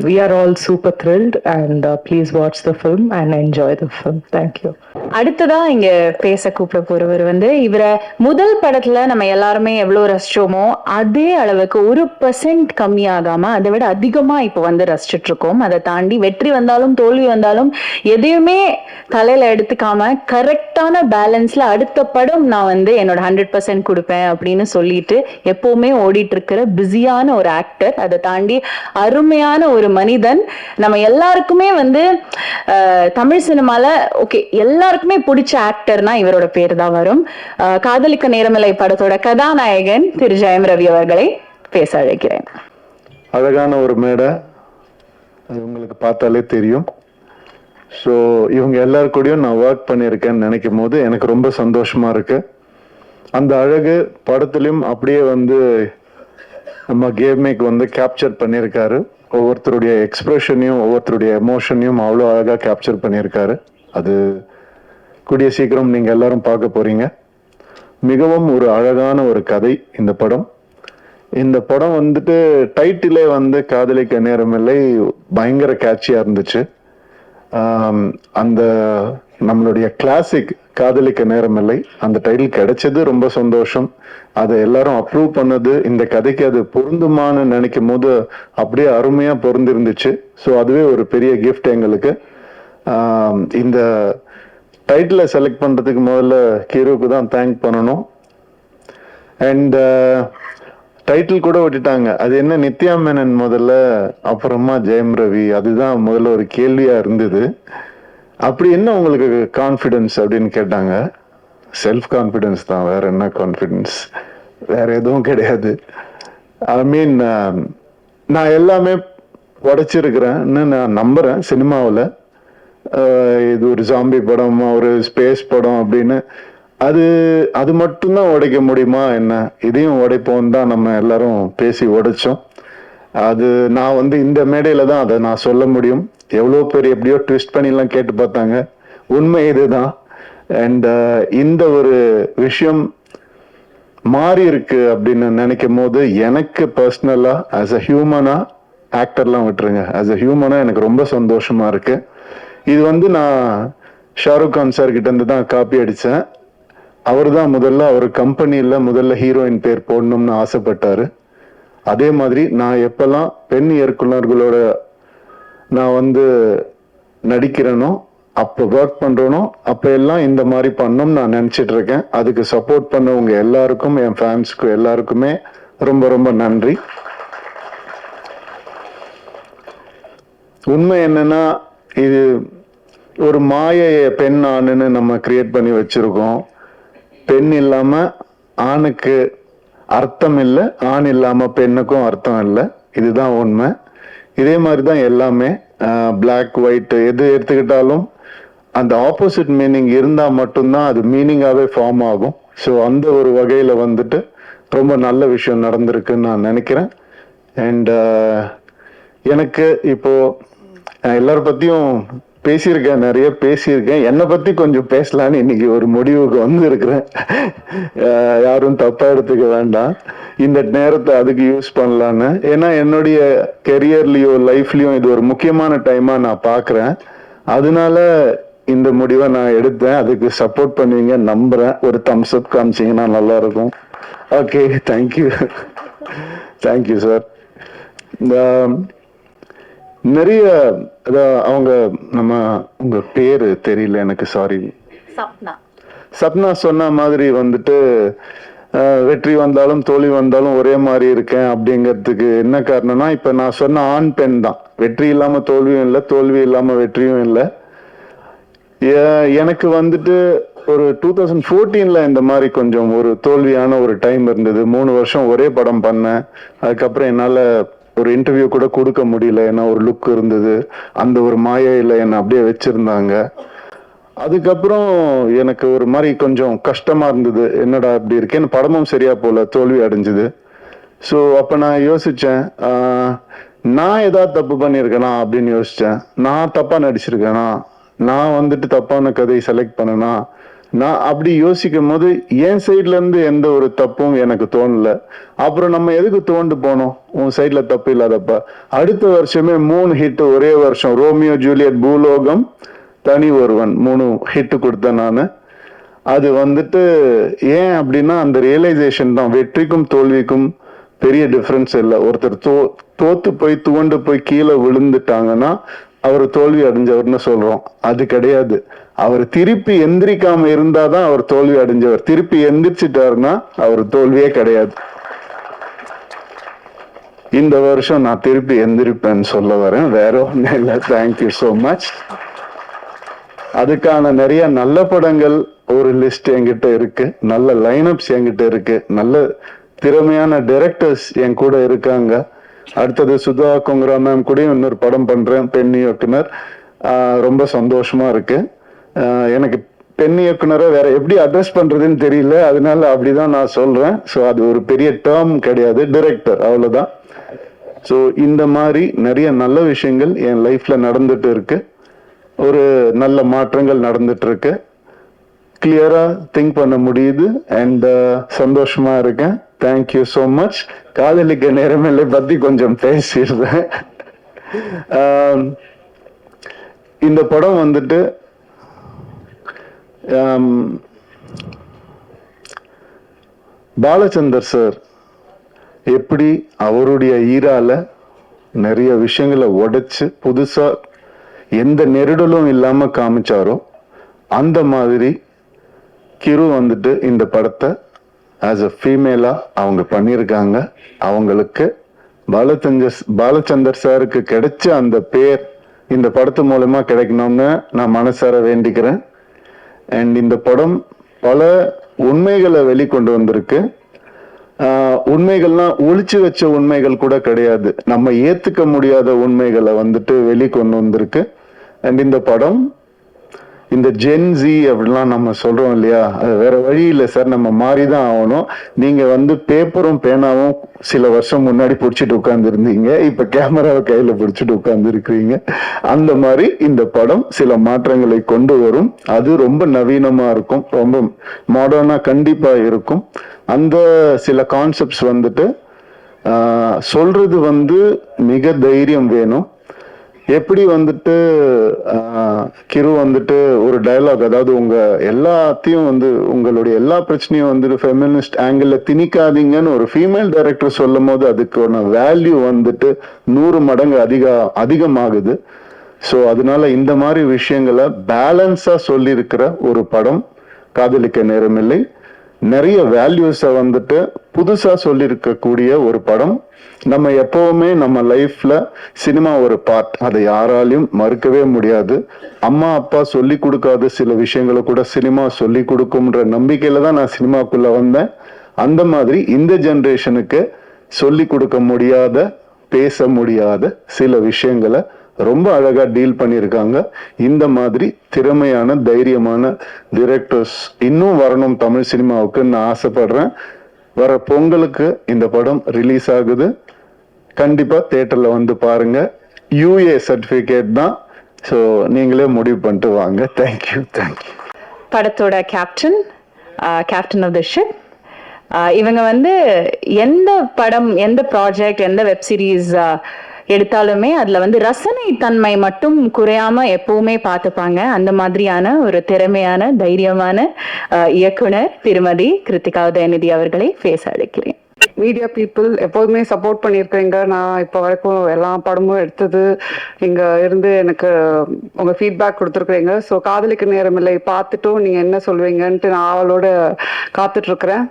we are all super thrilled, and please watch the film and enjoy the film. Thank you. அடுத்ததா இங்க பேச கூப்பிட போறவர் வந்து இவரை முதல் படத்துல நம்ம எல்லாருமே எவ்வளவு ரசிச்சோமோ அதே அளவுக்கு 1% கம்மியாகாம அதை விட அதிகமா இப்ப வந்து ரசிச்சுட்டு இருக்கோம். அதை தாண்டி வெற்றி வந்தாலும் தோல்வி வந்தாலும் எதையுமே தலையில எடுத்துக்காம கரெக்டான பேலன்ஸ்ல அடுத்த படம் நான் வந்து என்னோட 100% கொடுப்பேன் அப்படின்னு சொல்லிட்டு எப்பவுமே ஓடிட்டு இருக்கிற பிஸியான ஒரு ஆக்டர். அதை தாண்டி அருமையான ஒரு மனிதன். நம்ம எல்லாருக்குமே வந்து தமிழ் சினிமால ஓகே எல்லாருக்குமே பிடிச்ச ஆக்டர்னா இவரோட பேர் தான் வரும். காதலிக்க நேரமில்லை படத்தோட கதாநாயகன் திரு ஜெயம் ரவி அவர்களை பேச அழைக்கிறேன். அழகான ஒரு மேடை, அது உங்களுக்கு பார்த்தாலே தெரியும். ஸோ இவங்க எல்லாரு கூடயும் நான் ஒர்க் பண்ணியிருக்கேன்னு நினைக்கும் போது எனக்கு ரொம்ப சந்தோஷமா இருக்கு. அந்த அழகு படத்துலையும் அப்படியே வந்து நம்ம கேமேக் வந்து கேப்சர் பண்ணியிருக்காரு. ஒவ்வொருத்தருடைய எக்ஸ்பிரஷனையும் ஒவ்வொருத்தருடைய எமோஷனையும் அவ்வளோ அழகாக கேப்சர் பண்ணியிருக்காரு. அது கூடிய சீக்கிரம் நீங்கள் எல்லாரும் பார்க்க போறீங்க. மிகவும் ஒரு அழகான ஒரு கதை இந்த படம். இந்த படம் வந்துட்டு டைட்டிலே வந்து காதலிக்க நேரமில்லை பயங்கர கேட்சியாக இருந்துச்சு. அந்த நம்மளுடைய கிளாசிக் காதலிக்க நேரமில்லை அந்த டைட்டில் கிடைச்சது ரொம்ப சந்தோஷம். அதை எல்லாரும் அப்ரூவ் பண்ணது, இந்த கதைக்கு அது பொருந்துமான்னு நினைக்கும் போது அப்படியே அருமையா பொருந்திருந்துச்சு. ஸோ அதுவே ஒரு பெரிய கிஃப்ட் எங்களுக்கு. இந்த டைட்டிலை செலக்ட் பண்றதுக்கு முதல்ல ஹீரோக்கு தான் தேங்க் பண்ணணும். அண்ட் டைட்டில் கூட விட்டுட்டாங்க, அது என்ன நித்யா மேனன் முதல்ல, அப்புறமா ஜெயம் ரவி. அதுதான் முதல்ல ஒரு கேள்வியா இருந்தது. அப்படி என்ன உங்களுக்கு கான்ஃபிடன்ஸ் அப்படின்னு கேட்டாங்க. செல்ஃப் கான்ஃபிடன்ஸ் தான், வேற என்ன கான்ஃபிடன்ஸ், வேற எதுவும் கிடையாது. ஐ மீன் நான் எல்லாமே உடைச்சிருக்கிறேன்னு நான் நம்புறேன் சினிமாவில். இது ஒரு ஜாம்பி படம், ஒரு ஸ்பேஸ் படம் அப்படின்னு. அது அது மட்டும்தான் உடைக்க முடியுமா என்ன? இதையும் உடைப்போம் தான் நம்ம எல்லாரும் பேசி உடைச்சோம். அது நான் வந்து இந்த மேடையில தான் அதை நான் சொல்ல முடியும். எவ்வளோ பேர் எப்படியோ ட்விஸ்ட் பண்ணிலாம் கேட்டு பார்த்தாங்க. உண்மை இதுதான். அண்ட் இந்த ஒரு விஷயம் மாறி இருக்கு அப்படின்னு நினைக்கும் போது எனக்கு பர்சனலா ஆஸ் அ ஹியூமனா, ஆக்டர்லாம் விட்டுருங்க, ஆஸ் அ ஹியூமனா எனக்கு ரொம்ப சந்தோஷமா இருக்கு. இது வந்து நான் ஷாருக் கான் சார் கிட்ட இருந்து தான் காப்பி அடித்தேன். அவர் தான் அவர் கம்பெனியில் முதல்ல ஹீரோயின் பேர் போடணும்னு ஆசைப்பட்டாரு. அதே மாதிரி நான் எப்பெல்லாம் பெண் இயக்குனர்களோட நான் வந்து நடிக்கிறேனோ, அப்போ ஒர்க் பண்றேனோ, அப்ப எல்லாம் இந்த மாதிரி பண்ணணும்னு நான் நினைச்சிட்டு இருக்கேன். அதுக்கு சப்போர்ட் பண்ணவங்க எல்லாருக்கும், என் ஃபேன்ஸ்க்கு எல்லாருக்குமே ரொம்ப ரொம்ப நன்றி. உண்மை என்னன்னா, இது ஒரு மாயை பெண் ஆணுன்னு நம்ம கிரியேட் பண்ணி வச்சிருக்கோம். பெண் இல்லாம ஆணுக்கு அர்த்தம் இல்லை, ஆண் இல்லாம பெண்ணுக்கும் அர்த்தம் இல்லை. இதுதான் உண்மை. இதே மாதிரி தான் எல்லாமே பிளாக் ஒயிட் எது எடுத்துக்கிட்டாலும் அந்த ஆப்போசிட் மீனிங் இருந்தா மட்டும்தான் அது மீனிங்காவே ஃபார்ம் ஆகும். ஸோ அந்த ஒரு வகையில வந்துட்டு ரொம்ப நல்ல விஷயம் நடந்திருக்குன்னு நான் நினைக்கிறேன். அண்ட் எனக்கு இப்போ எல்லார பத்தியும் பேசியிருக்கேன், நிறைய பேசியிருக்கேன். என்னை பத்தி கொஞ்சம் பேசலான்னு இன்னைக்கு ஒரு முடிவுக்கு வந்து இருக்கிறேன். யாரும் தப்பா எடுத்துக்க வேண்டாம், இந்த நேரத்தை அதுக்கு யூஸ் பண்ணலான்னு. ஏன்னா என்னுடைய கெரியர்லயோ லைஃப்லயும் இது ஒரு முக்கியமான டைமா நான் பாக்குறேன். அதனால இந்த முடிவை நான் எடுத்தேன். அதுக்கு சப்போர்ட் பண்ணுவீங்க நம்புறேன். ஒரு தம்ஸ் அப் காமிச்சிங்கன்னா நல்லா இருக்கும். Okay, thank you. Thank you sir. நிறைய அவங்க நம்ம உங்க பேரு தெரியல எனக்கு, சாரி. சப்னா சொன்ன மாதிரி வந்துட்டு வெற்றி வந்தாலும் தோல்வி வந்தாலும் ஒரே மாதிரி இருக்கேன் அப்படிங்கிறதுக்கு என்ன காரணம்னா, இப்ப நான் சொன்ன ஆண் பெண் தான். வெற்றி இல்லாம தோல்வியும் இல்லை, தோல்வி இல்லாம வெற்றியும் இல்லை. எனக்கு வந்துட்டு ஒரு 2014 இந்த மாதிரி கொஞ்சம் ஒரு தோல்வியான ஒரு டைம் இருந்தது. 3 வருஷம் ஒரே படம் பண்ணேன். அதுக்கப்புறம் என்னால ஒரு இன்டர்வியூ கூட கொடுக்க முடியல. ஏன்னா ஒரு லுக் இருந்தது, அந்த ஒரு மாயையில என்னை அப்படியே வச்சிருந்தாங்க. அதுக்கப்புறம் எனக்கு ஒரு மாதிரி கொஞ்சம் கஷ்டமா இருந்தது. என்னடா இப்படி இருக்கேன்னு, படமும் சரியா போல, தோல்வி அடைஞ்சது. ஸோ அப்ப நான் யோசிச்சேன், நான் ஏதாவது தப்பு பண்ணியிருக்கேனா அப்படின்னு யோசிச்சேன். நான் தப்பா நடிச்சிருக்கேனா, நான் வந்துட்டு தப்பான கதையை செலக்ட் பண்ணனா, நான் அப்படி யோசிக்கும் போது என் சைட்ல இருந்து எந்த ஒரு தப்பும் எனக்கு தோணல. அப்புறம் நம்ம எதுக்கு தோண்டு போனோம், உன் சைட்ல தப்பு இல்லாதப்ப. அடுத்த வருஷமே 3 ஹிட் ஒரே வருஷம். ரோமியோ ஜூலியட், பூலோகம், தனி ஒருவன், 3 ஹிட் கொடுத்தேன் நான். அது வந்துட்டு ஏன் அப்படின்னா அந்த ரியலைசேஷன் தான். வெற்றிக்கும் தோல்விக்கும் பெரிய டிஃபரன்ஸ் இல்லை. ஒருத்தர் தோத்து போய் துவண்டு போய் கீழே விழுந்துட்டாங்கன்னா அவர் தோல்வி அடைஞ்சவர்னு சொல்றோம். அது கிடையாது. அவர் திருப்பி எந்திரிக்காம இருந்தாதான் அவர் தோல்வி அடைஞ்சவர். திருப்பி எந்திரிச்சிட்டாருன்னா அவர் தோல்வியே கிடையாது. இந்த வருஷம் நான் திருப்பி எந்திரிப்பேன்னு சொல்ல வரேன், வேற ஒன்றும் இல்லை. Thank you so much. அதுக்கான நிறைய நல்ல படங்கள் ஒரு லிஸ்ட் என்கிட்ட இருக்கு, நல்ல லைனப்ஸ் என்கிட்ட இருக்கு, நல்ல திறமையான டைரக்டர்ஸ் என் கூட இருக்காங்க. அடுத்தது சுதா கொங்கரா மேம் கூட இன்னொரு படம் பண்றேன், பெண் இயக்குனர். ரொம்ப சந்தோஷமா இருக்கு. எனக்கு பெண் இயக்குனரை வேற எப்படி அட்ரஸ் பண்றதுன்னு தெரியல, அதனால அப்படிதான் நான் சொல்றேன். ஸோ அது ஒரு பெரிய டேர்ம் கிடையாது, டைரக்டர், அவ்வளவுதான். ஸோ இந்த மாதிரி நிறைய நல்ல விஷயங்கள் என் லைஃப்ல நடந்துட்டு இருக்கு. ஒரு நல்ல மாற்றங்கள் நடந்துட்டு இருக்கு. கிளியரா திங்க் பண்ண முடியுது. அண்ட் சந்தோஷமா இருக்கேன். Thank you so much. காதலிக்க நேரமில்லை பத்தி கொஞ்சம் பேசிடுறேன். இந்த படம் வந்துட்டு பாலச்சந்தர் சார் எப்படி அவருடைய ஈரால நிறைய விஷயங்களை உடைச்சு புதுசா எந்த நெருடலும் இல்லாம காமிச்சாரோ, அந்த மாதிரி கிரு வந்துட்டு இந்த படத்தை ஆஸ் அ ஃபீமேலா அவங்க பண்ணியிருக்காங்க. அவங்களுக்கு பாலச்சந்தர் சாருக்கு கிடைச்ச அந்த பேர் இந்த படத்து மூலமா கிடைக்கணும்னு நான் மனசார வேண்டிக்கிறேன். அண்ட் இந்த படம் பல உண்மைகளை வெளிக்கொண்டு வந்திருக்கு. உண்மைகள்லாம் ஒளிச்சு வச்ச உண்மைகள் கூட கிடையாது, நம்ம ஏத்துக்க முடியாத உண்மைகளை வந்துட்டு வெளிக்கொண்டு வந்திருக்கு. அண்ட் இந்த படம் இந்த ஜென்சி அப்படிலாம் நம்ம சொல்றோம் இல்லையா, அது வேற வழி இல்லை சார், நம்ம மாறிதான் ஆகணும். நீங்க வந்து பேப்பரும் பேனாவும் சில வருஷம் முன்னாடி பிடிச்சிட்டு உட்கார்ந்து இருந்தீங்க, இப்ப கேமராவை கையில பிடிச்சிட்டு உட்கார்ந்து இருக்கிறீங்க. அந்த மாதிரி இந்த படம் சில மாற்றங்களை கொண்டு வரும். அது ரொம்ப நவீனமா இருக்கும், ரொம்ப மாடர்னா கண்டிப்பா இருக்கும். அந்த சில கான்செப்ட்ஸ் வந்துட்டு சொல்றது வந்து மிக தைரியம் வேணும். எப்படி வந்துட்டு கிரு வந்துட்டு ஒரு டயலாக், அதாவது உங்க எல்லாத்தையும் வந்து உங்களுடைய எல்லா பிரச்சனையும் வந்துட்டு ஃபெமினிஸ்ட் ஆங்கிள் திணிக்காதீங்கன்னு ஒரு ஃபீமேல் டைரக்டர் சொல்லும் போது அதுக்கான வேல்யூ வந்துட்டு 100 மடங்கு அதிகமாகுது. ஸோ அதனால இந்த மாதிரி விஷயங்களை பேலன்ஸா சொல்லியிருக்கிற ஒரு படம் காதலிக்க நேரமில்லை. நிறைய வேல்யூஸை வந்துட்டு புதுசா சொல்லியிருக்கக்கூடிய ஒரு படம். நம்ம எப்பவுமே நம்ம லைஃப்ல சினிமா ஒரு பார்ட், அதை யாராலையும் மறுக்கவே முடியாது. அம்மா அப்பா சொல்லி கொடுக்காத சில விஷயங்களை கூட சினிமா சொல்லி கொடுக்கும்ன்ற நம்பிக்கையில தான் நான் சினிமாக்குள்ள வந்தேன். அந்த மாதிரி இந்த ஜெனரேஷனுக்கு சொல்லி கொடுக்க முடியாத, பேச முடியாத சில விஷயங்களை ரொம்ப அழகா டீல் பண்ணியிருக்காங்க. இந்த மாதிரி திறமையான தைரியமான டிரெக்டர்ஸ் இன்னும் வரணும் தமிழ் சினிமாவுக்கு நான் ஆசைப்படுறேன். வர பொங்கலுக்கு இந்த படம் ரிலீஸ் ஆகுது, கண்டிப்பா தியேட்டர்ல வந்து பாருங்க. UA சர்டிபிகேட் தான், ஸோ நீங்களே முடிவு பண்ணிட்டு வாங்க. தேங்க்யூ. படத்தோட கேப்டன் ஆஃப் த ஷிப், இவங்க வந்து எந்த படம், எந்த ப்ராஜெக்ட், எந்த வெப் சீரிஸ் எடுத்தாலுமே அதுல வந்து ரசனை தன்மை மட்டும் குறையாம எப்பவுமே பார்த்துப்பாங்க. அந்த மாதிரியான ஒரு திறமையான தைரியமான இயக்குனர் திருமதி கிருத்திகா உதயநிதி அவர்களை பேச அழைக்கிறேன். மீடியா பீப்புள் எப்போதுமே சப்போர்ட் பண்ணியிருக்கீங்க. நான் இப்போ வரைக்கும் எல்லா படமும் எடுத்தது இங்கே இருந்து எனக்கு உங்கள் ஃபீட்பேக் கொடுத்துருக்குறீங்க. ஸோ காதலிக்க நேரமில்லை பார்த்துட்டும் நீங்கள் என்ன சொல்வீங்கன்ட்டு நான் அவளோட காத்துட்ருக்குறேன்.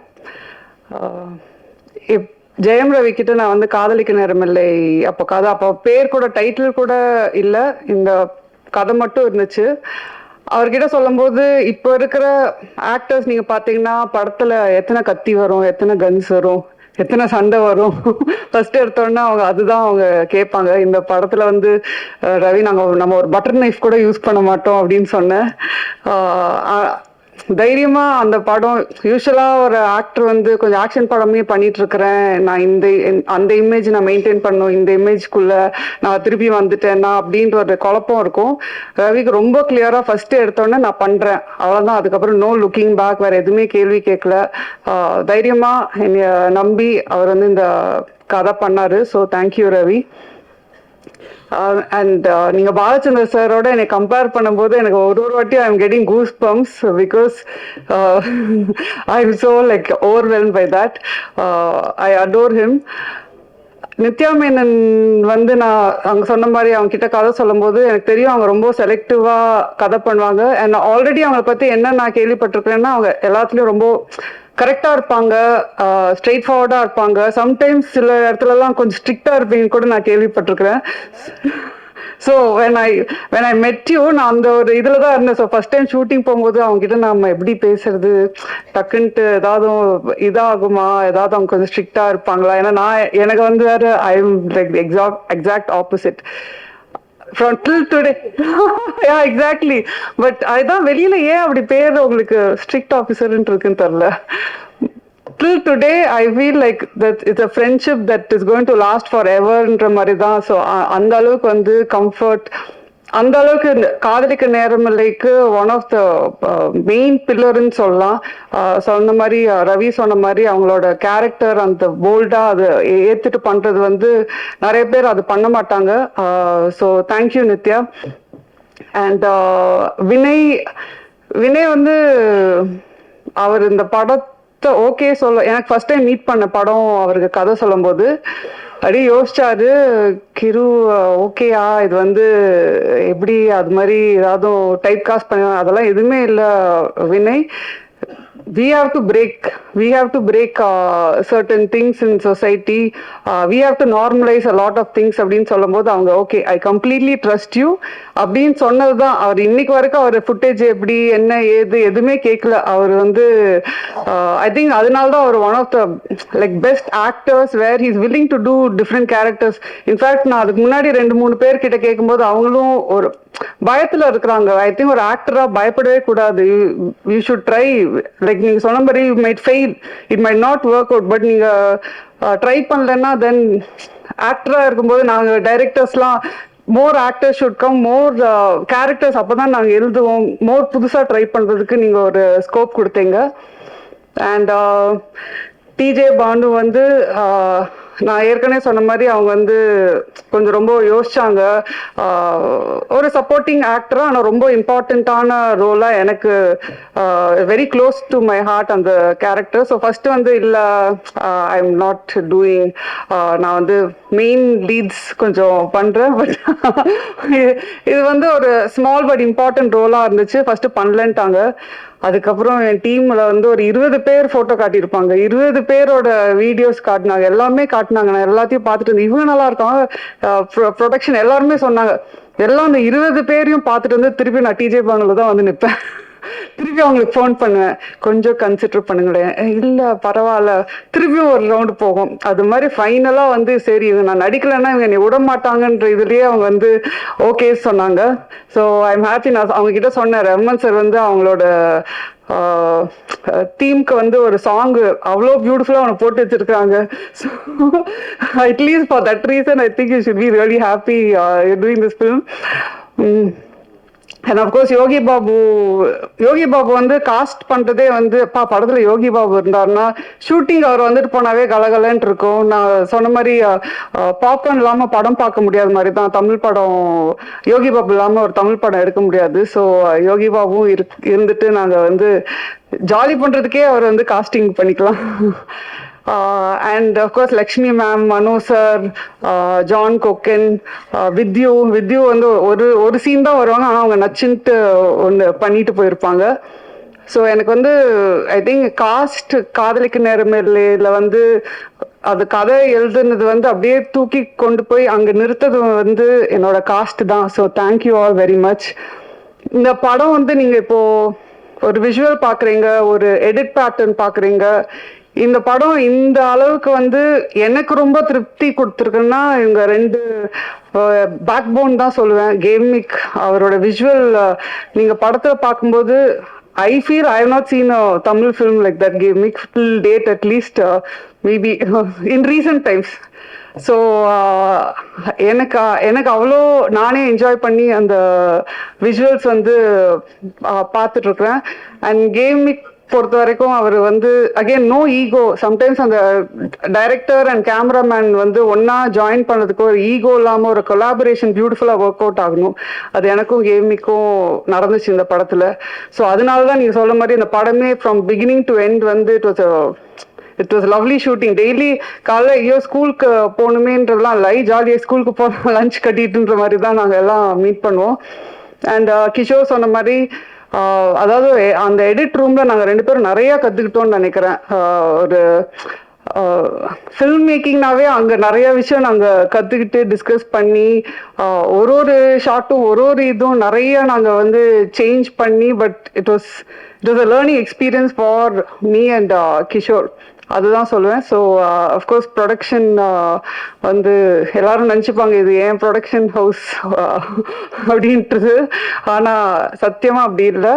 ஜெயம் ரவி கிட்ட நான் வந்து காதலிக்க நேரமில்லை அப்போ பேர் கூட டைட்டில் கூட இல்லை, இந்த கதை மட்டும் இருந்துச்சு. அவர்கிட்ட சொல்லும்போது இப்போ இருக்கிற ஆக்டர்ஸ் நீங்கள் பார்த்தீங்கன்னா படத்தில் எத்தனை கத்தி வரும், எத்தனை கன்ஸ் வரும், எத்தனை சண்டை வரும், ஃபர்ஸ்ட் எடுத்தோன்னா அவங்க அதுதான் அவங்க கேட்பாங்க. இந்த படத்தில் வந்து ரவி நம்ம ஒரு பட்டர் நைஃப் கூட யூஸ் பண்ண மாட்டோம் அப்படின்னு சொன்னேன். தைரியமா அந்த படம், யூஸ்வலா ஒரு ஆக்டர் வந்து கொஞ்சம் ஆக்ஷன் படமே பண்ணிட்டு இருக்கிறேன், நான் அந்த இமேஜ் நான் மெயின்டைன் பண்ணும், இந்த இமேஜ்குள்ள நான் திருப்பி வந்துட்டேன்னா அப்படின்ற ஒரு குழப்பம் இருக்கும். ரவிக்கு ரொம்ப கிளியரா ஃபர்ஸ்ட் எடுத்தோன்னே நான் பண்றேன், அவ்வளவுதான். அதுக்கப்புறம் நோ லுக்கிங் பேக், வேற எதுவுமே கேள்வி கேட்கல. தைரியமா என்னைய நம்பி அவர் வந்து இந்த கதை பண்ணாரு. So thank you Ravi. அண்ட் நீங்க பாலச்சந்தர் சாரோட என்னை கம்பேர் பண்ணும்போது எனக்கு ஒரு வாட்டி I am getting goosebumps because I am so like overwhelm by that. I adore him. Nithya Menen வந்து நான் அவங்க சொன்ன மாதிரி அவங்க கிட்ட கதை சொல்லும் போது எனக்கு தெரியும் அவங்க ரொம்ப செலக்டிவா கதை பண்ணுவாங்க. அண்ட் ஆல்ரெடி அவங்களை பத்தி என்ன நான் கேள்விப்பட்டிருக்கிறேன்னா அவங்க எல்லாத்துலயும் ரொம்ப கரெக்டா இருப்பாங்க, ஸ்ட்ரெயிட் ஃபார்வர்டா இருப்பாங்க. சம்டைம்ஸ் சில இடத்துலலாம் கொஞ்சம் ஸ்ட்ரிக்டா இருப்பீங்க கூட நான் கேள்விப்பட்டிருக்கிறேன். So when I met you, நான் அந்த ஒரு இதில் தான் இருந்தேன். ஸோ ஃபர்ஸ்ட் டைம் ஷூட்டிங் போகும்போது அவங்ககிட்ட நம்ம எப்படி பேசுறது, டக்குன்ட்டு ஏதாவது இதாகுமா, ஏதாவது அவங்க கொஞ்சம் ஸ்ட்ரிக்டா இருப்பாங்களா, ஏன்னா எனக்கு வந்து வேறு I am like exact opposite from till today. Yeah, exactly. But அதான் வெளியில ஏன் அப்படி பேர் உங்களுக்கு ஸ்ட்ரிக்ட் ஆஃபீஸர்ன்னு இருக்குன்னு தெரியல. Till today I feel like that it's a friendship that is going to last foreverன்ற மாதிரி தான். ஸோ அந்த அளவுக்கு வந்து கம்ஃபர்ட், அந்த அளவுக்கு காதலிக்க நேரமில்லைக்கு ஒன் ஆஃப் த மெயின் பில்லர்ன்னு சொல்லலாம். சொன்ன மாதிரி ரவி சொன்ன மாதிரி அவங்களோட கேரக்டர் அந்த போல்டா அதை ஏத்துட்டு பண்றது வந்து நிறைய பேர் அது பண்ண மாட்டாங்க. So thank you Nithya. And Vinay வந்து அவர் இந்த படத்தை ஓகே சொல்ல, எனக்கு ஃபர்ஸ்ட் டைம் மீட் பண்ண படம் அவருக்கு கதை சொல்லும் போது அப்படியே யோசிச்சாரு, கிரு ஓகேயா இது வந்து எப்படி அது மாதிரி ஏதாவது டைப் காஸ்ட் பண்ண, அதெல்லாம் எதுவுமே இல்லை Vinay. we have to break certain things in society. We have to normalize a lot of things அப்படின்னு சொல்லும்போது அவங்க okay I completely trust you அப்படின்னு சொன்னதுதான். அவர் இன்னைக்கு வரைக்கும் அவர் ஃபுட்டேஜ் எப்படி என்ன ஏது எதுவுமே கேட்கல. அவர் வந்து ஐ திங்க் அதனால்தான் அவர் one of the like best actors where he's willing to do different characters. In fact நான் அதுக்கு முன்னாடி 2-3 பேர்கிட்ட கேட்கும்போது அவங்களும் ஒரு பயத்துல இருக்கிறாங்க. ஐ திங்க் ஒரு ஆக்டரா பயப்படவே கூடாது. You should try. லைக் நீங்க சொன்ன மாதிரி you might fail, it might not work out, but நீங்க ட்ரை பண்ணலன்னா தென் ஆக்டரா இருக்கும்போது நாங்க டைரக்டர்ஸ்லாம் more actors should come, more characters அப்பதான் நாங்க எழுதுவோம். மோர் புதுசா ட்ரை பண்றதுக்கு நீங்க ஒரு ஸ்கோப் கொடுத்தீங்க. அண்ட் டிஜே பானு வந்து நான் ஏற்கனவே சொன்ன மாதிரி அவங்க வந்து கொஞ்சம் ரொம்ப யோசிச்சாங்க. ஒரு சப்போர்ட்டிங் ஆக்டரா ஆனால் ரொம்ப இம்பார்ட்டண்ட்டான ரோலா எனக்கு very close to my heart அந்த கேரக்டர். ஸோ ஃபர்ஸ்ட் வந்து இல்லை ஐ எம் நாட் டூயிங், நான் வந்து மெயின் லீட்ஸ் கொஞ்சம் பண்றேன், பட் இது வந்து ஒரு ஸ்மால் பட் இம்பார்ட்டன்ட் ரோலா இருந்துச்சு. ஃபர்ஸ்ட் பண்ணலன்ட்டாங்க. அதுக்கப்புறம் என் டீம்ல வந்து ஒரு 20 பேர் போட்டோ காட்டியிருப்பாங்க. 20 பேரோட வீடியோஸ் காட்டினாங்க, எல்லாமே காட்டினாங்க. நான் எல்லாத்தையும் பார்த்துட்டு இருந்தேன். இவங்க நல்லா இருக்காங்க, ப்ரொடக்ஷன் எல்லாருமே சொன்னாங்க. எல்லாம் அந்த 20 பேரையும் பார்த்துட்டு வந்து திருப்பி நான் டிஜே பானுல தான் வந்து நிற்பேன். திருப்பி அவங்களுக்கு ஃபோன் பண்ணுவேன், கொஞ்சம் கன்சிடர் பண்ணுங்களேன், இல்லை பரவாயில்ல, திருப்பியும் ஒரு ரவுண்டு போகும். அது மாதிரி ஃபைனலாக வந்து சரி நான் நடிக்கலைன்னா இவங்க என்னை விட மாட்டாங்கன்ற இதுலேயே அவங்க வந்து ஓகே சொன்னாங்க. So I am happy. நான் அவங்க கிட்ட சொன்னேன், ரஹ்மான் சார் வந்து அவங்களோட தீம்க்கு வந்து ஒரு சாங் அவ்வளோ பியூட்டிஃபுல்லாக அவனை போட்டு வச்சிருக்காங்க. So at least for that reason I think you should be really happy doing this film. And of course Yogi Babu வந்து காஸ்ட் பண்றதே வந்து படத்துல யோகி பாபு இருந்தாருன்னா ஷூட்டிங் அவர் வந்துட்டு போனாவே கலகலன்னு இருக்கும். நான் சொன்ன மாதிரி பாப்கார்ன் இல்லாம படம் பார்க்க முடியாத மாதிரி தான் தமிழ் படம். யோகி பாபு இல்லாம ஒரு தமிழ் படம் எடுக்க முடியாது. ஸோ யோகி பாபுவும் இருந்துட்டு நாங்க வந்து ஜாலி பண்றதுக்கே அவர் வந்து காஸ்டிங் பண்ணிக்கலாம். And of course Lakshmi ma'am, Manu sir, John Koken, Vidyu வந்து ஒரு சீன் தான் வருவாங்க, ஆனால் அவங்க நச்சுன்ட்டு ஒன்று பண்ணிட்டு போயிருப்பாங்க. ஸோ எனக்கு வந்து ஐ திங்க் காஸ்ட் காதலிக்கு நேரமில்லையில வந்து அது கதை எழுதுனது வந்து அப்படியே தூக்கி கொண்டு போய் அங்கே நிறுத்தது வந்து என்னோட காஸ்ட் தான். So thank you all very much. இந்த படம் வந்து நீங்கள் இப்போ ஒரு விஷுவல் பார்க்குறீங்க, ஒரு எடிட் பேட்டர்ன் பார்க்குறீங்க. இந்த படம் இந்த அளவுக்கு வந்து எனக்கு ரொம்ப திருப்தி கொடுத்துருக்குன்னா இவங்க 2 பேக் போன் தான் சொல்லுவேன். கேமிக் அவரோட விஷுவல் நீங்கள் படத்தில் பார்க்கும்போது I feel I have not seen a Tamil film like that, Gamik, till date at least, maybe in recent times. So எனக்கு அவ்வளோ நானே என்ஜாய் பண்ணி அந்த விஷுவல்ஸ் வந்து பார்த்துட்ருக்குறேன். அண்ட் கேமிக் பொறுத்த வரைக்கும் அவர் வந்து அகெயின் நோ ஈகோ. சம்டைம்ஸ் அந்த டைரக்டர் அண்ட் கேமராமேன் வந்து ஒன்னா ஜாயின் பண்ணதுக்கு ஒரு ஈகோ இல்லாமல் ஒரு கொலாபரேஷன் பியூட்டிஃபுல்லாக ஒர்க் அவுட் ஆகணும். அது எனக்கும் கேமிக்கும் நடந்துச்சு இந்த படத்தில். ஸோ அதனால தான் நீங்கள் சொல்ல மாதிரி இந்த படமே ஃப்ரம் பிகினிங் டு எண்ட் வந்து it was lovely shooting. Daily காலைல ஐயோ ஸ்கூலுக்கு போகணுமேன்றதுலாம் இல்லை, ஜாலியாக ஸ்கூலுக்கு போகணும் லஞ்ச் கட்டிட்டுன்ற மாதிரி தான் நாங்கள் எல்லாம் மீட் பண்ணுவோம். அண்ட் கிஷோர் சொன்ன மாதிரி அதாவது அந்த எடிட் ரூம்ல நாங்கள் 2 பேரும் நிறைய கற்றுக்கிட்டோம்னு நினைக்கிறேன். ஒரு ஃபில்ம் மேக்கிங்னாவே அங்கே நிறைய விஷயம் நாங்கள் கற்றுக்கிட்டு டிஸ்கஸ் பண்ணி ஒரு ஷார்ட்டும் ஒரு இதுவும் நிறைய நாங்கள் வந்து சேஞ்ச் பண்ணி, but it was a learning experience for me and Kishore. அதுதான் சொல்லுவேன். ஸோ அஃப்கோர்ஸ் ப்ரொடக்ஷன் வந்து எல்லாரும் நினச்சிப்பாங்க இது ஏன் ப்ரொடக்ஷன் ஹவுஸ் அப்படின்றது. ஆனால் சத்தியமாக அப்படி இல்லை.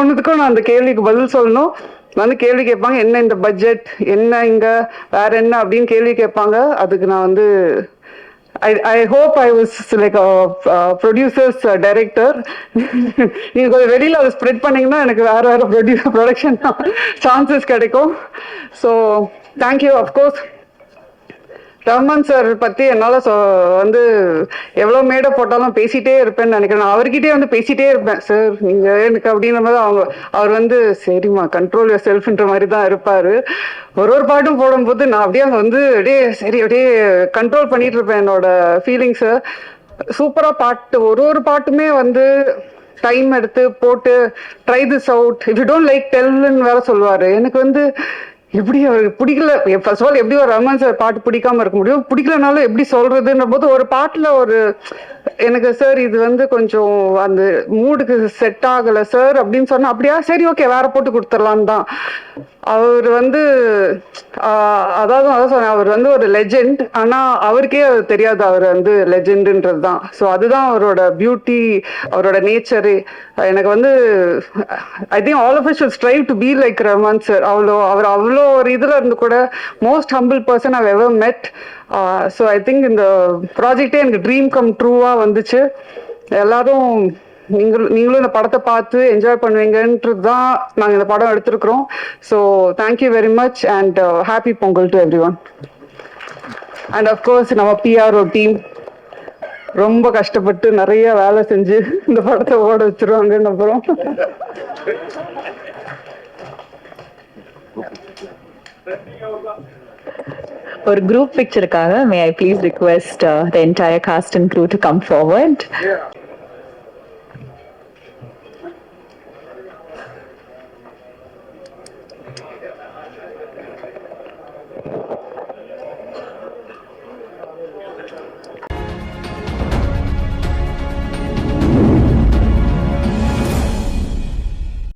ஒன்றுத்துக்கும் நான் அந்த கேள்விக்கு பதில் சொல்லணும். வந்து கேள்வி கேட்பாங்க, என்ன இந்த பட்ஜெட், என்ன இங்கே வேற என்ன அப்படின்னு கேள்வி கேட்பாங்க. அதுக்கு நான் வந்து I hope I was like a producer's director. நீங்க கொஞ்சம் வெளியில அதை ஸ்ப்ரெட் பண்ணீங்கன்னா எனக்கு வேற ப்ரொடக்ஷன் சான்சஸ் கிடைக்கும். So thank you. Of course Rahman sir பற்றி என்னால் வந்து எவ்வளோ மேடை போட்டாலும் பேசிகிட்டே இருப்பேன்னு நினைக்கிறேன். நான் அவர்கிட்டே வந்து பேசிகிட்டே இருப்பேன், சார் நீங்கள் எனக்கு அப்படின்ற மாதிரி அவர் வந்து சரிம்மா கண்ட்ரோல் யுவர் செல்ஃப்ன்ற மாதிரி தான் இருப்பார். ஒரு பாட்டும் போடும்போது நான் அப்படியே வந்து அப்படியே கண்ட்ரோல் பண்ணிட்டு இருப்பேன் என்னோட ஃபீலிங்ஸை. சூப்பராக பாட்டு ஒரு பாட்டுமே வந்து டைம் எடுத்து போட்டு try this out, if you don't like டெல்லுன்னு வேற சொல்லுவாரு. எனக்கு வந்து எப்படி அவருக்கு பிடிக்கல, ஃபர்ஸ்ட் ஆஃப் ஆல் எப்படி ஒரு ரஹ்மான் சார் பாட்டு பிடிக்காம இருக்க முடியும், பிடிக்கலனாலும் எப்படி சொல்றதுன்ற போது ஒரு பாட்டுல ஒரு எனக்கு சார் இது வந்து கொஞ்சம் அந்த மூடுக்கு செட் ஆகலை சார் அப்படின்னு சொன்னா, அப்படியா சரி ஓகே வேற போட்டு கொடுத்துடலான்னு தான். அவர் வந்து அதான் சொன்னேன், அவர் வந்து ஒரு லெஜெண்ட், ஆனா அவருக்கே அது தெரியாது அவர் வந்து லெஜெண்டுன்றது தான். ஸோ அதுதான் அவரோட பியூட்டி, அவரோட நேச்சரு. எனக்கு வந்து I think all of us should strive to be like Rahman sir. அவ்வளோ ஒரு இதுல இருந்து கூட most humble person I've ever met. So I think இந்த ப்ராஜெக்டே எனக்கு ட்ரீம் கம் ட்ரூவா வந்துச்சு. எல்லாரும் நீங்களும் இந்த படத்தை பார்த்து என்ஜாய் பண்ணுவீங்கன்றது தான் நாங்கள் இந்த படம் எடுத்திருக்கிறோம். So thank you very much and happy Pongal to every one. And of course நம்ம பிஆர்ஓ டீம் ரொம்ப கஷ்டப்பட்டு நிறைய வேலை செஞ்சு இந்த படத்தை ஓட வச்சிருவாங்கன்னு அப்புறம் ஒரு குரூப் பிக்சருக்காக may I please request the entire cast and crew to come forward.